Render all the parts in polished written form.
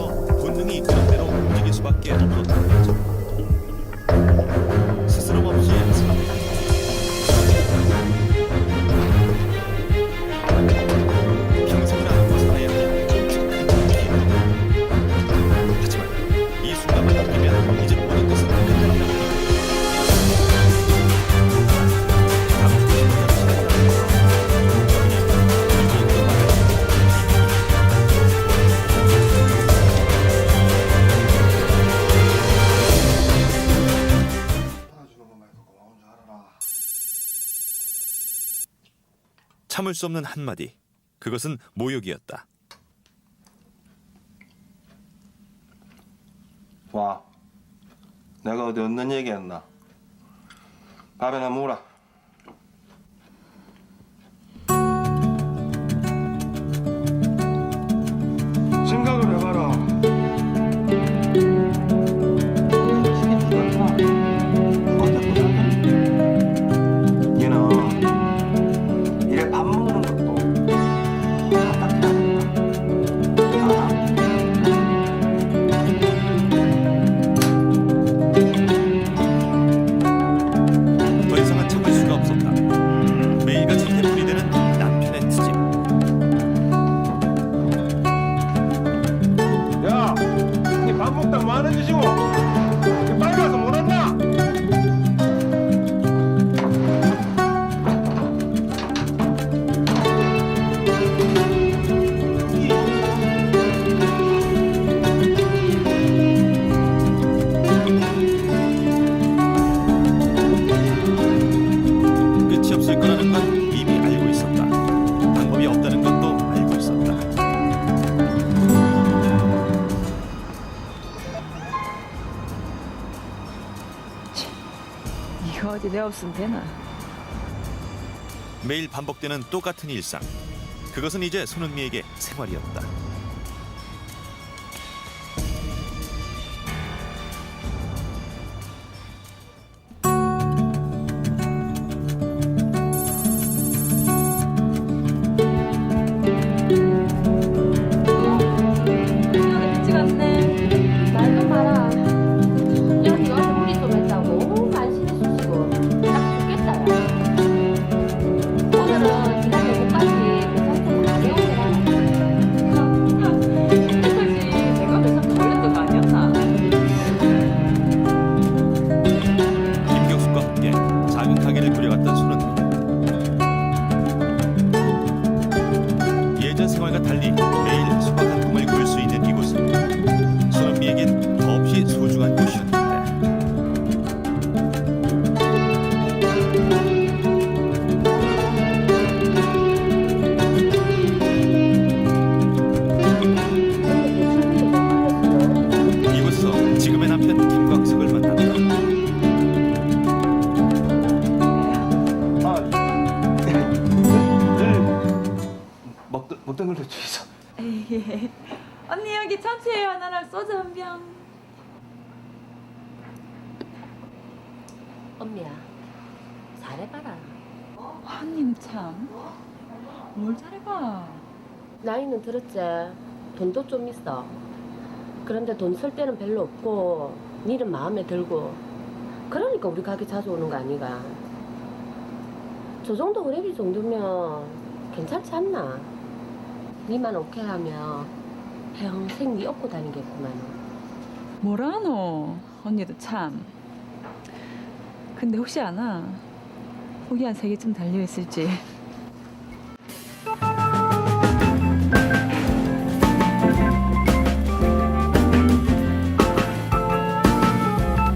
속에서 본능이 그런 대로 움직일 수밖에 없었던 거죠. 스스럼 없이 살아가는 평생을 안고 살아야 할 끔찍한 길. 하지만 이 순간만 넘기면 이제 모든 것은 끝난다. 참을 수 없는 한마디. 그것은 모욕이었다. 와, 내가 어디 없는 얘기했나? 밥이나 먹으라. 생각을 해봐라. 얘는 이래 밥 먹는 것도 답답해야 된다. 알아? 더 이상은 참을 수가 없었다. 매일같이 되풀이되는 남편의 트집. 야, 니 밥 먹다 뭐 하는 짓이고? 니 빨리 가서 못 왔나? 끝이 없을 거라는 건 이미 알고 있었다. 방법이 없다는 것도 알고 있었다. 이거 어디 내 없으면 되나? 매일 반복되는 똑같은 일상. 그것은 이제 손은미에게 생활이었다. 일찍 왔네. 말 좀 마라. 여기 와서 물이 좀 했다고 간신히 쑤시고 딱 죽겠다. 야. 오늘은 네가 배고파지 배송 좀 많이 오게라. 이때까지 내가 배상 걸렸던 거 아니었나? 김경숙과 함께 작은 가게를 꾸려갔던 손은미. 예전 생활과 달리 매일 수박 한 통을 구울 수 있는 이곳은 손은미에겐 더없이 소중한 곳이었는데 이곳에서 지금의 남편 김광석을 만났다. 먹던 걸로 주이소. 예. 언니 여기 참치회 하나랑 소주 한 병. 언니야 잘해봐라. 언니는 참. 뭘 잘해봐. 나이는 들었지. 돈도 좀 있어. 그런데 돈 쓸 때는 별로 없고 니는 마음에 들고 그러니까 우리 가게 자주 오는 거 아니가. 저 정도 그래비 정도면 괜찮지 않나? 니만 오케이 하면 평생 니 업고 다니겠구만. 뭐라노? 언니도 참. 근데 혹시 아나? 거기 한 3개쯤 달려있을지.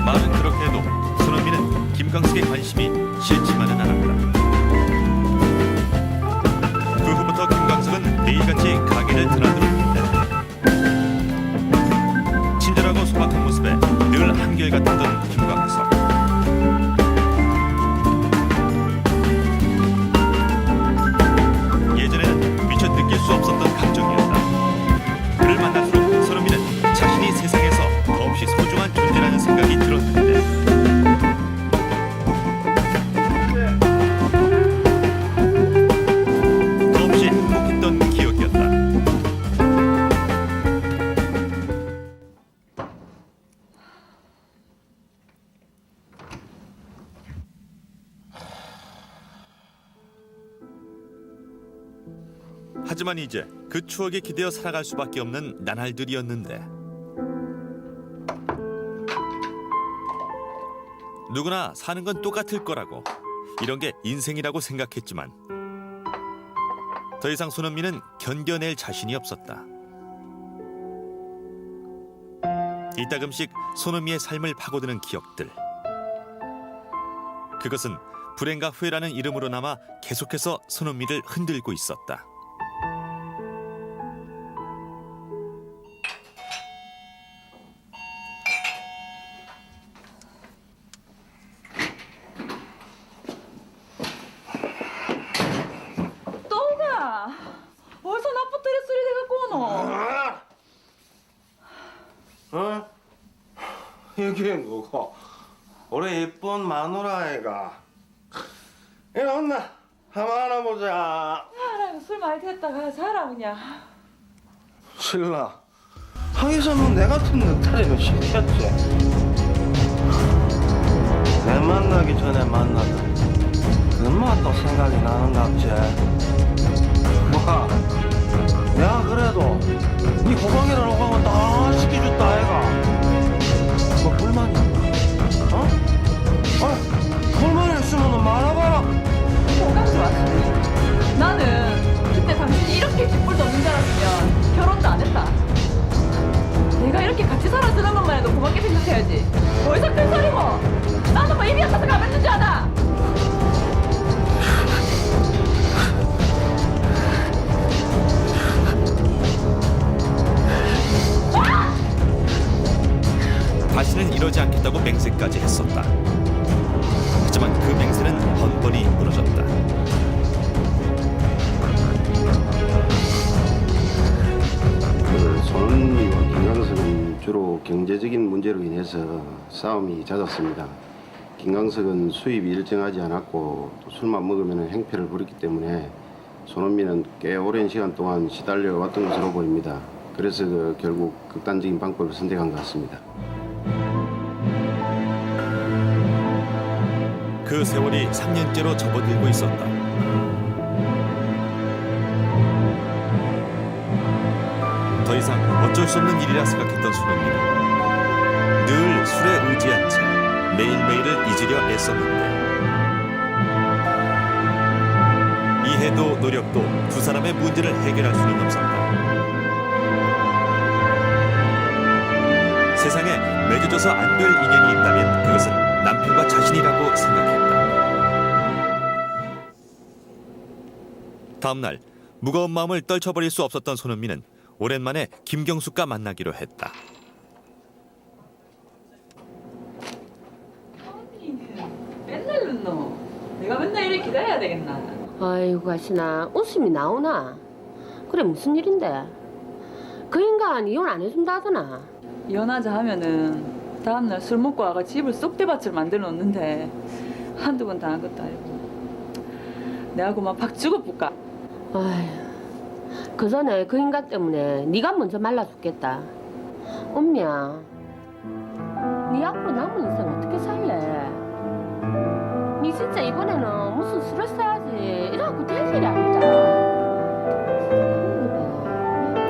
말은 그렇게 해도 손은미는 김광석의 관심이 싫지만은 않았다. 그 후부터 김광석은 매일같이 가게를 드나들었는데 친절하고 소박한 모습에 늘 한결같았던 김광석. 하지만 이제 그 추억에 기대어 살아갈 수밖에 없는 나날들이었는데 누구나 사는 건 똑같을 거라고 이런 게 인생이라고 생각했지만 더 이상 손은미는 견뎌낼 자신이 없었다. 이따금씩 손은미의 삶을 파고드는 기억들. 그것은 불행과 후회라는 이름으로 남아 계속해서 손은미를 흔들고 있었다. 또가 어디서 나쁘트리 소리 내갖고 오노? 어? 이게 누구? 우리 예쁜 마누라애가. 이리 온나? 한번 알아보자. 아라고 술 많이 됐다 가 자라 그냥. 신라, 항에서는 내 같은 늑타리는 시켰지. 내 만나기 전에 만나다. 그만 또 생각이 나는갑지. 뭐, 내가 그래도 네 호박이라는 호박은 다 시켜줬다 아이가. 뭐 불만이 있나? 어? 불만이 있으면 말아봐라. 호감도 왔으니 나는 그때 당신이 이렇게 뒷불도 없는 줄 알았으면 결혼도 안 했다. 내가 이렇게 같이 살아주는 것만 해도 고맙게 생각해야지. 어디서 큰 소리고. 나는 뭐 입이 아파서 가만있는 줄 아나. 다시는 이러지 않겠다고 맹세까지 했었다. 하지만 그 맹세는 번번이 무너졌다. 손은미와 김광석은 주로 경제적인 문제로 인해서 싸움이 잦았습니다. 김광석은 수입이 일정하지 않았고 또 술만 먹으면 행패를 부렸기 때문에 손은미는 꽤 오랜 시간 동안 시달려 왔던 것으로 보입니다. 그래서 결국 극단적인 방법을 선택한 것 같습니다. 그 세월이 3년째로 접어들고 있었다. 더 이상 어쩔 수 없는 일이라 생각했던 손은미는 늘 술에 의지한 채 매일매일을 잊으려 애썼는데 이해도 노력도 두 사람의 문제를 해결할 수는 없었다. 세상에 맺어져서 안 될 인연이 있다면 그것은 남편과 자신이라고 생각했다. 다음 날 무거운 마음을 떨쳐버릴 수 없었던 손은미는 오랜만에 김경숙과 만나기로 했다. 맨날 웃노. 내가 맨날 이렇게 기다려야 되겠나. 아이고 가시나 웃음이 나오나? 그래 무슨 일인데? 그 인간 이혼 안 해준다 하더나. 이혼하자 하면은 다음날 술 먹고 와가 집을 쏙대밭을 만들어 놓는데 한두 번 당한 것도 아니고 내가 그만 박 죽어볼까. 아휴 그 전에 그 인간 때문에 네가 먼저 말라 죽겠다. 엄미야 네 앞으로 남은 인생 어떻게 살래? 네 진짜 이번에는 무슨 술을 써야지 이래갖고 될 일이 아니다.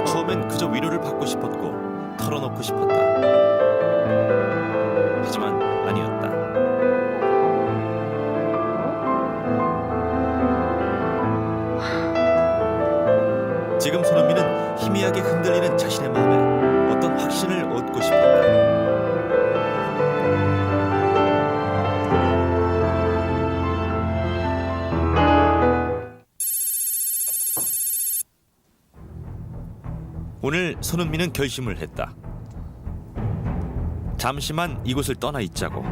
처음엔 그저 위로를 받고 싶었고 털어놓고 싶었다. 하지만 아니었다. 지금 손은미는 희미하게 흔들리는 자신의 마음에 어떤 확신을 얻고 싶었다. 오늘 손은미는 결심을 했다. 잠시만 이곳을 떠나 있자고.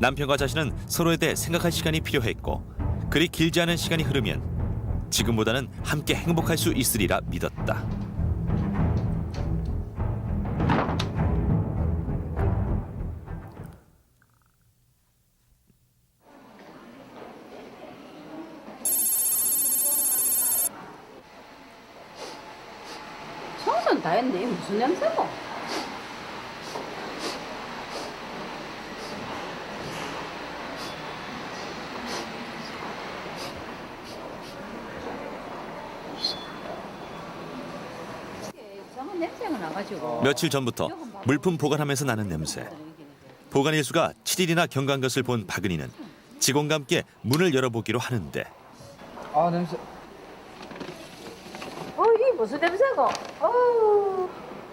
남편과 자신은 서로에 대해 생각할 시간이 필요했고 그리 길지 않은 시간이 흐르면 지금보다는 함께 행복할 수 있으리라 믿었다. 청소는 다 했는데 이게 무슨 냄새고? 이상한 냄새가 나가지고. 며칠 전부터 물품 보관하면서 나는 냄새. 보관 일수가 7일이나 경과한 것을 본 박은희는 직원과 함께 문을 열어보기로 하는데 아 냄새. 이게 무슨 냄새고?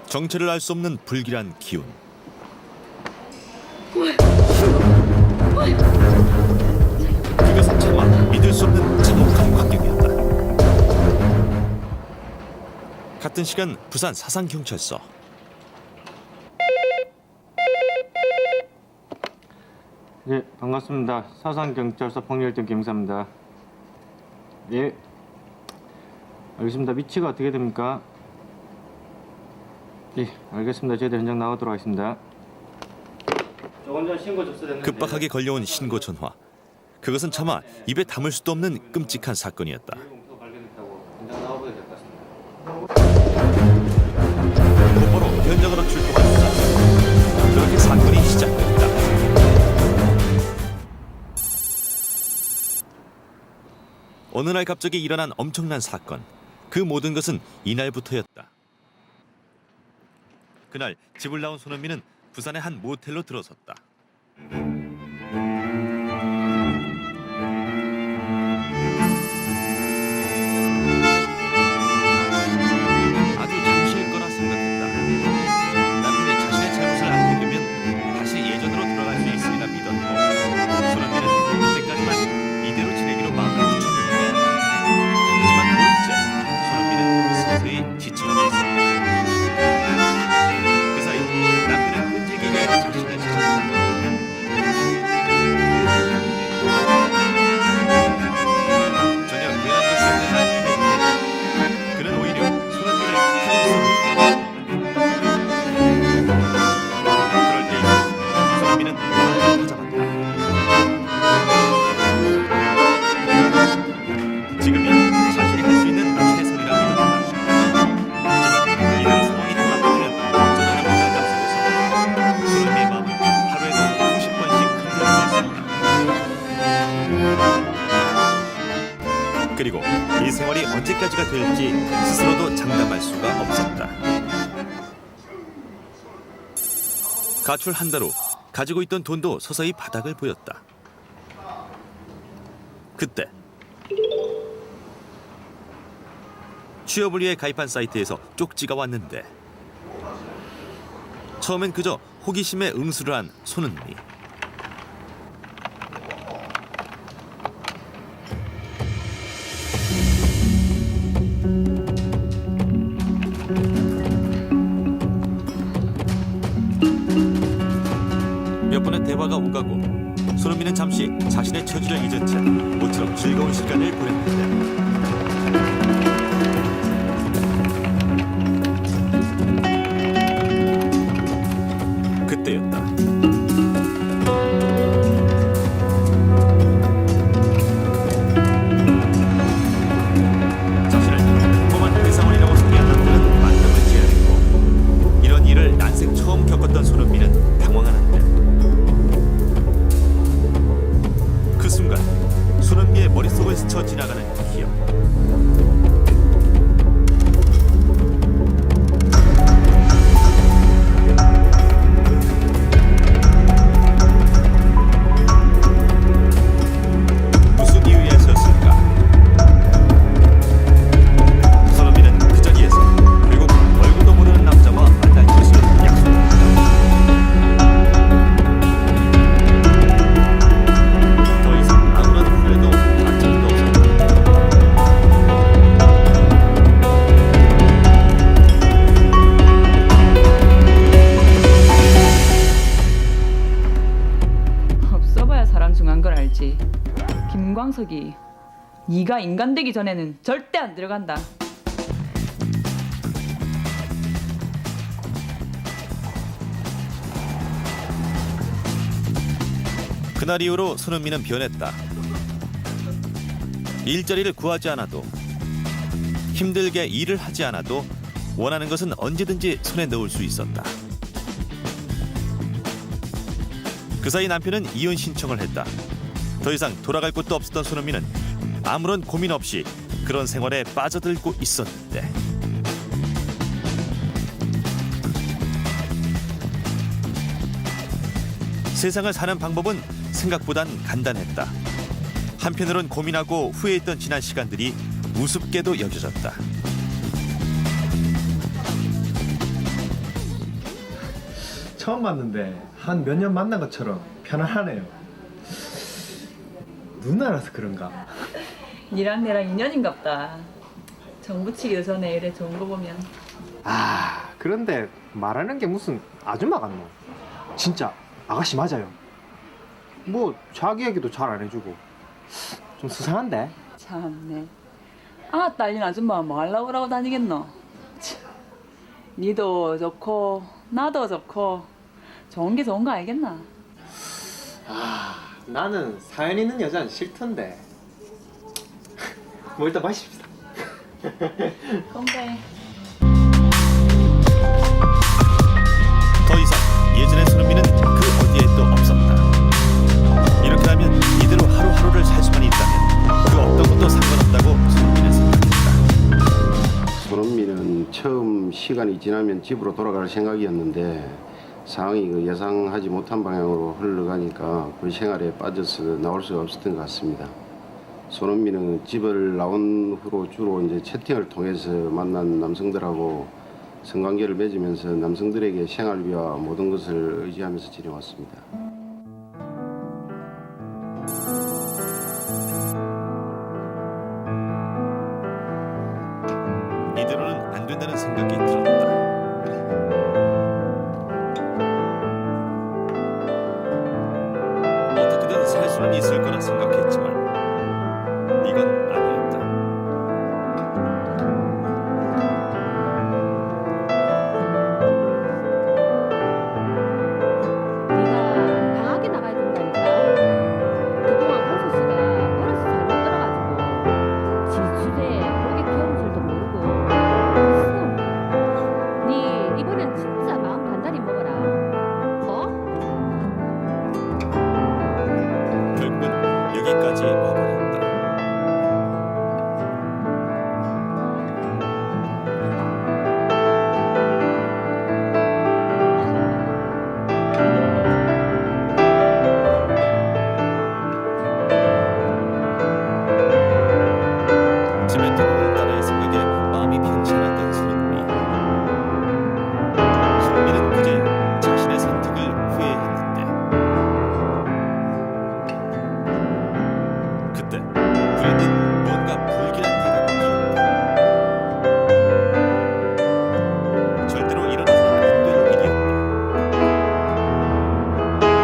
정체를 알 수 없는 불길한 기운. 그것은 차마 믿을 수 없는 참혹한 광경이었다. 같은 시간 부산 사상경찰서. 예, 반갑습니다. 사상경찰서 폭력일등 김사입니다. 예, 알겠습니다. 위치가 어떻게 됩니까? 예, 알겠습니다. 저희들 현장 나가도록 하겠습니다. 조금 전 신고 접수됐는데 급박하게 걸려온 신고 전화. 그것은 차마 입에 담을 수도 없는 끔찍한 사건이었다. 공소 발견했다고 현장 나가봐야 될 것 같습니다. 곧바로 현장으로 출동한 수사. 그렇게 사건이 시작됐다. 어느 날 갑자기 일어난 엄청난 사건. 그 모든 것은 이날부터였다. 그날 집을 나온 손흥민은 부산의 한 모텔로 들어섰다. 아주 잠시일 거라 생각했다. 남편이 자신의 잘못을 알게 되면 다시 예전으로 돌아갈 수 있으리라 믿었고 손흥민은 그때까지만 이대로 지내기로 마음을 굳혔는데 하지만 모른 채 손흥민은 서서히 지쳐가고 있었다. 그 사이 남편은 끈질기게 자신을 찾았다. 전혀 괜한 것을 생각했는데 그는 오히려 손흥민을 찾고 있었다. 그럴 때 손흥민은 마음을 다잡았다. 지금이 자신이 할 수 있는 최선이라 믿었다. 하지만 이런 상황이 돌아가면 어쩌다가 못할 속에서 손흥민의 마음은 하루에도 90번씩 흔들리고 있었다. 그리고 이 생활이 언제까지가 될지 스스로도 장담할 수가 없었다. 가출 한 달 후 가지고 있던 돈도 서서히 바닥을 보였다. 그때 취업을 위해 가입한 사이트에서 쪽지가 왔는데 처음엔 그저 호기심에 응수를 한 손흥민. 몇 번의 대화가 오가고 손흥민은 잠시 자신의 처지를 잊은 채 모처럼 즐거운 시간을 보냈는데 그때였다. 자신을 평범한 회사원이라고 소개한 남자는 만남을 제안했고 이런 일을 난생 처음 겪었던 손흥민은 당황하는데 그 순간 손흥민의 머릿속을 스쳐 지나가는 기억. 무슨 이유였을까? 손흥민은 그 자리에서 결국 얼굴도 모르는 남자와 만날 것을 약속했다. 더 이상 아무런 후회도 다툼도 없었다. 없어봐야 사람 중한 걸 알지. 김광석이 네가 인간 되기 전에는 절대 안 들어간다. 그날 이후로 손흥민은 변했다. 일자리를 구하지 않아도 힘들게 일을 하지 않아도 원하는 것은 언제든지 손에 넣을 수 있었다. 그 사이 남편은 이혼 신청을 했다. 더 이상 돌아갈 곳도 없었던 손흥민은 아무런 고민 없이 그런 생활에 빠져들고 있었는데 세상을 사는 방법은 생각보단 간단했다. 한편으론 고민하고 후회했던 지난 시간들이 우습게도 여겨졌다. 처음 봤는데 한 몇 년 만난 것처럼 편안하네요. 누나라서 그런가? 니랑 내랑 인연인갑다. 정부 치기도 전에 이래 좋은 거 보면. 아, 그런데 말하는 게 무슨 아줌마 같노? 진짜 아가씨 맞아요. 뭐 자기 얘기도 잘 안 해주고 좀 수상한데? 참네. 아 딸린 아줌마 뭐 하려고 그러고 다니겠노. 참. 니도 좋고 나도 좋고 좋은 게 좋은 거 알겠나. 아, 나는 사연 있는 여자는 싫던데. 뭐 일단 마십시다. 건배. 더 이상 예전의 손흥민은 그 어디에 또 없었다. 이렇게 하면 이대로 하루하루를 살 수만 있다면 그 어떤 것도 상관없다고 손흥민은 생각했다. 손흥민은 처음 시간이 지나면 집으로 돌아갈 생각이었는데 상황이 예상하지 못한 방향으로 흘러가니까 그 생활에 빠져서 나올 수가 없었던 것 같습니다. 손흥민은 집을 나온 후로 주로 이제 채팅을 통해서 만난 남성들하고 성관계를 맺으면서 남성들에게 생활비와 모든 것을 의지하면서 지내왔습니다. 이대로는 안 된다는 생각이 들었다. 어떻게든 살 수는 있을 거라 생각했지만 이건 아니었다. 네가 강하게 나가야 된다니까. 그동안 강수 씨가 버릇이 잘못 들어가지고 지수대 고개 키우는 줄도 모르고 그랬어. 네 이번엔 진짜 마음 단단히 먹어라. 어? 결국은 여기까지 와버렸다. 집에 뜨거운 딸의 생각에 마음이 편치 않았던 손흥민. 손흥민은 그제 자신의 선택을 후회했는데 그때 불현듯 뭔가 불길한 예감이 들었다. 절대로 일어나서는 안 될 일이었다.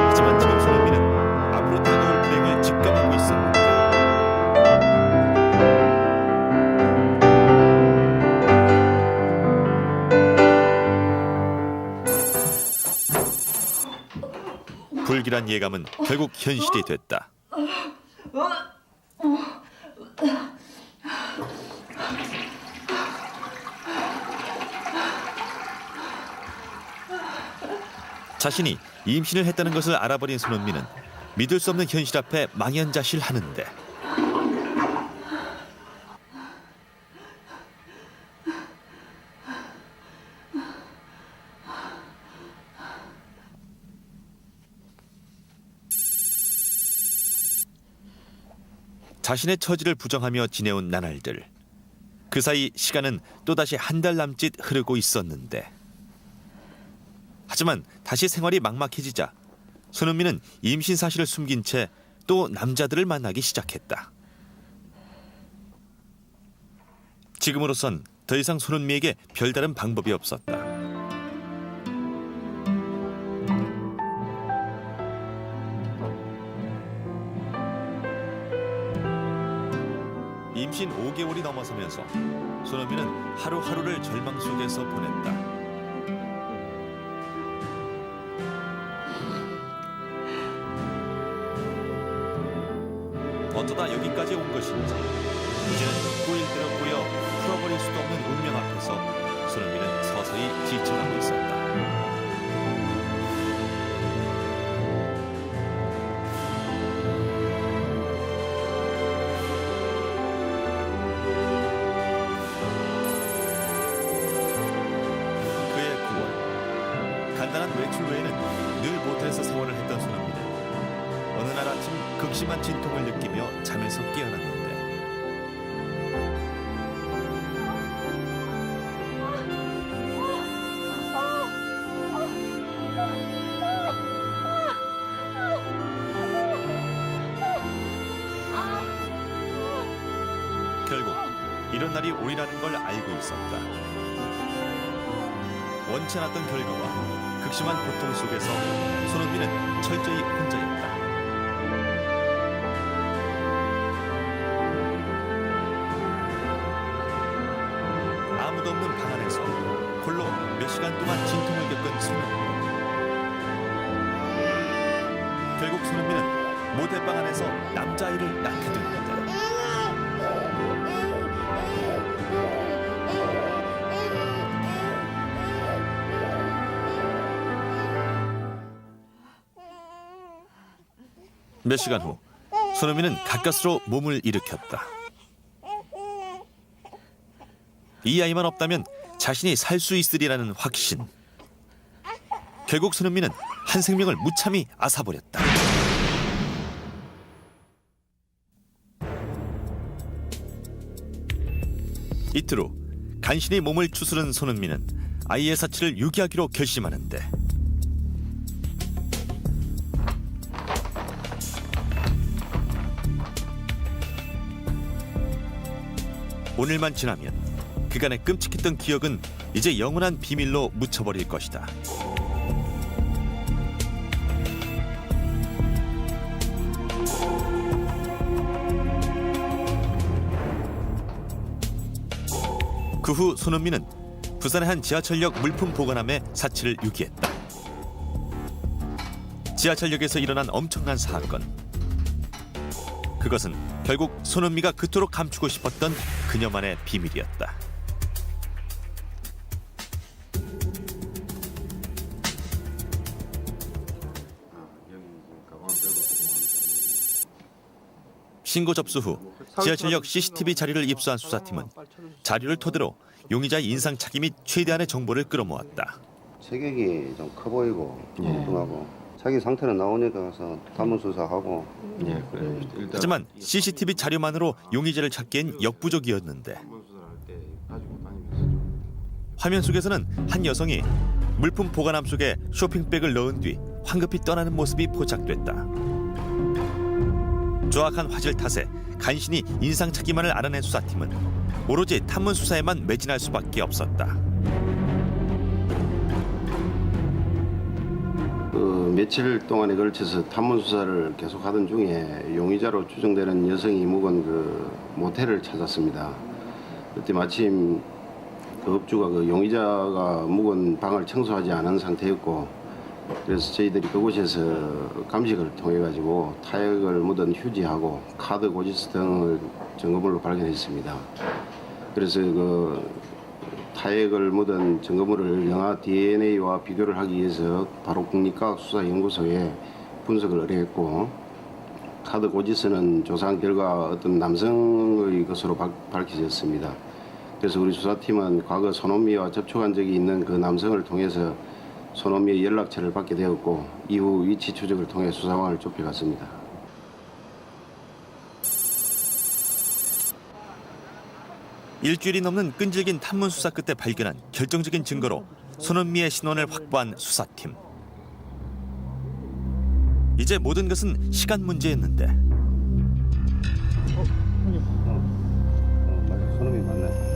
하지만 지금 손흥민은 앞으로 다가올 불행을 직감하고 있었는데 불길한 예감은 결국 현실이 됐다. 자신이 임신을 했다는 것을 알아버린 손흥민은 믿을 수 없는 현실 앞에 망연자실하는데 자신의 처지를 부정하며 지내온 나날들. 그 사이 시간은 또다시 한 달 남짓 흐르고 있었는데 하지만 다시 생활이 막막해지자 손흥민은 임신 사실을 숨긴 채 또 남자들을 만나기 시작했다. 지금으로선 더 이상 손흥민에게 별다른 방법이 없었다. 임신 5개월이 넘어서면서 손흥민은 하루하루를 절망 속에서 보냈다. 어쩌다 여기까지 온 것인지 이제는 꼬일 대로 꼬여 풀어버릴 수도 없는 운명 앞에서 손흥민은 서서히 지쳐가고 있었다. 그해 9월 간단한 험한 외출 외에는 늘 모텔에서 생활을 했던 손흥민은 어느 날 아침 극심한 진통을 느끼며 잠에서 깨어났는데 결국 이런 날이 오리라는 걸 알고 있었다. 원치 않았던 결과와 극심한 고통 속에서 손흥민은 철저히 혼자였다. 아무도 없는 방 안에서 홀로 몇 시간 동안 진통을 겪은 손흥민. 결국 손흥민은 모텔방 안에서 남자아이를 낳게 되는데 몇 시간 후 손흥민은 가까스로 몸을 일으켰다. 이 아이만 없다면 자신이 살 수 있으리라는 확신. 결국 손흥민은 한 생명을 무참히 앗아버렸다. 이틀 후 간신히 몸을 추스른 손흥민은 아이의 사체를 유기하기로 결심하는데 오늘만 지나면 그간의 끔찍했던 기억은 이제 영원한 비밀로 묻혀버릴 것이다. 그 후 손흥민은 부산의 한 지하철역 물품 보관함에 사체를 유기했다. 지하철역에서 일어난 엄청난 사건. 그것은 결국 손흥민가 그토록 감추고 싶었던 그녀만의 비밀이었다. 신고 접수 후 지하철역 CCTV 자료를 입수한 수사팀은 자료를 토대로 용의자의 인상착의 및 최대한의 정보를 끌어모았다. 체격이 좀 커 보이고 뚱뚱하고 자기 상태는 나오니까 가서 단문 수사하고. 예, 그래. 하지만 CCTV 자료만으로 용의자를 찾기엔 역부족이었는데 단문 수사할 때 가지고 다니면서 화면 속에서는 한 여성이 물품 보관함 속에 쇼핑백을 넣은 뒤 황급히 떠나는 모습이 포착됐다. 조악한 화질 탓에 간신히 인상착의만을 알아낸 수사팀은 오로지 탐문 수사에만 매진할 수밖에 없었다. 며칠 동안에 걸쳐서 탐문 수사를 계속하던 중에 용의자로 추정되는 여성이 묵은 그 모텔을 찾았습니다. 그때 마침 그 업주가 그 용의자가 묵은 방을 청소하지 않은 상태였고, 그래서 저희들이 그곳에서 감식을 통해 가지고 타액을 묻은 휴지하고 카드 고지서 등을 증거물로 발견했습니다. 그래서 그 타액을 묻은 증거물을 영아 DNA와 비교를 하기 위해서 바로 국립과학수사연구소에 분석을 의뢰했고, 카드 고지서는 조사한 결과 어떤 남성의 것으로 밝혀졌습니다. 그래서 우리 수사팀은 과거 손원미와 접촉한 적이 있는 그 남성을 통해서 손원미의 연락처를 받게 되었고, 이후 위치 추적을 통해 수사망을 좁혀갔습니다. 일주일이 넘는 끈질긴 탐문 수사 끝에 발견한 결정적인 증거로 손은미의 신원을 확보한 수사팀. 이제 모든 것은 시간 문제였는데 맞아, 손원미 맞네.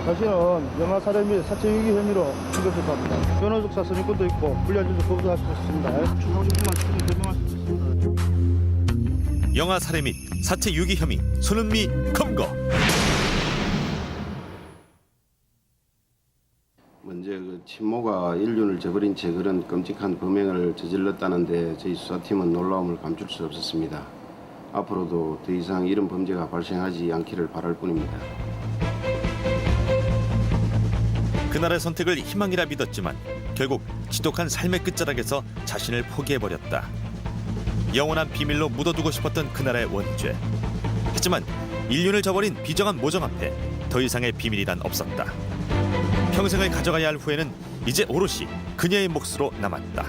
다시는 영아 살해 및 사체 유기 혐의로 공격을 합니다. 변호적 사선인권도 있고 불리한 조직 거부할 수 있습니다. 중앙지검만 추진 개명할 수 있습니다. 영아 살해 및 사체 유기 혐의 손은미 검거. 먼저 그 친모가 인륜을 저버린 채 그런 끔찍한 범행을 저질렀다는데 저희 수사팀은 놀라움을 감출 수 없었습니다. 앞으로도 더 이상 이런 범죄가 발생하지 않기를 바랄 뿐입니다. 그날의 선택을 희망이라 믿었지만 결국 지독한 삶의 끝자락에서 자신을 포기해버렸다. 영원한 비밀로 묻어두고 싶었던 그날의 원죄. 하지만 인륜을 저버린 비정한 모정 앞에 더 이상의 비밀이란 없었다. 평생을 가져가야 할 후회는 이제 오롯이 그녀의 몫으로 남았다.